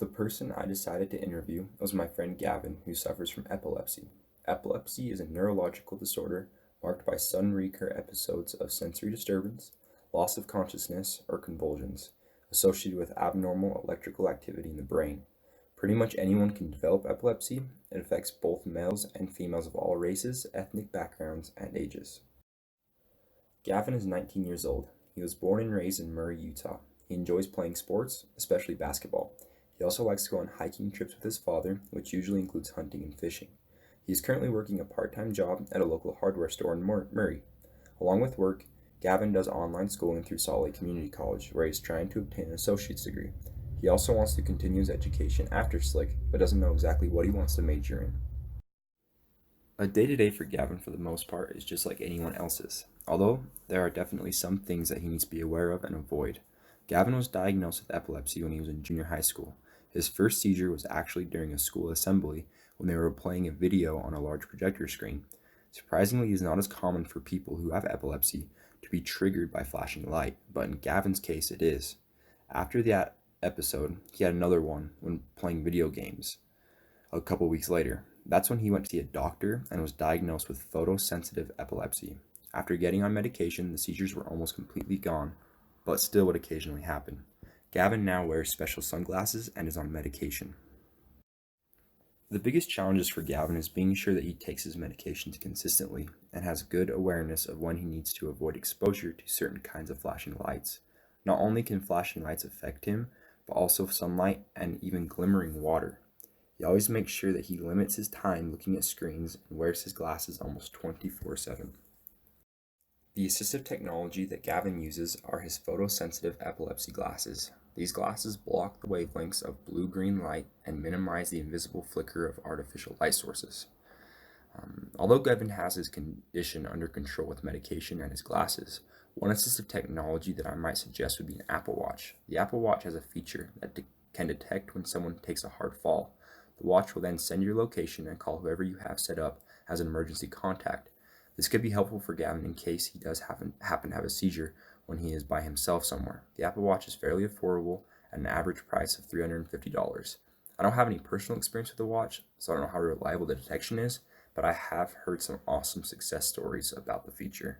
The person I decided to interview was my friend Gavin, who suffers from epilepsy. Epilepsy is a neurological disorder marked by sudden recurrent episodes of sensory disturbance, loss of consciousness, or convulsions, associated with abnormal electrical activity in the brain. Pretty much anyone can develop epilepsy. It affects both males and females of all races, ethnic backgrounds, and ages. Gavin is 19 years old. He was born and raised in Murray, Utah. He enjoys playing sports, especially basketball. He also likes to go on hiking trips with his father, which usually includes hunting and fishing. He is currently working a part-time job at a local hardware store in Murray. Along with work, Gavin does online schooling through Salt Lake Community College, where he is trying to obtain an associate's degree. He also wants to continue his education after Slick, but doesn't know exactly what he wants to major in. A day-to-day for Gavin, for the most part, is just like anyone else's, although there are definitely some things that he needs to be aware of and avoid. Gavin was diagnosed with epilepsy when he was in junior high school. His first seizure was actually during a school assembly when they were playing a video on a large projector screen. Surprisingly, it is not as common for people who have epilepsy to be triggered by flashing light, but in Gavin's case it is. After that episode, he had another one when playing video games a couple weeks later. That's when he went to see a doctor and was diagnosed with photosensitive epilepsy. After getting on medication, the seizures were almost completely gone, but still would occasionally happen. Gavin now wears special sunglasses and is on medication. The biggest challenges for Gavin is being sure that he takes his medications consistently and has good awareness of when he needs to avoid exposure to certain kinds of flashing lights. Not only can flashing lights affect him, but also sunlight and even glimmering water. He always makes sure that he limits his time looking at screens and wears his glasses almost 24/7. The assistive technology that Gavin uses are his photosensitive epilepsy glasses. These glasses block the wavelengths of blue-green light and minimize the invisible flicker of artificial light sources. Although Gavin has his condition under control with medication and his glasses, one assistive technology that I might suggest would be an Apple Watch. The Apple Watch has a feature that can detect when someone takes a hard fall. The watch will then send your location and call whoever you have set up as an emergency contact. This could be helpful for Gavin in case he does happen to have a seizure when he is by himself somewhere. The Apple Watch is fairly affordable at an average price of $350. I don't have any personal experience with the watch, so I don't know how reliable the detection is, but I have heard some awesome success stories about the feature.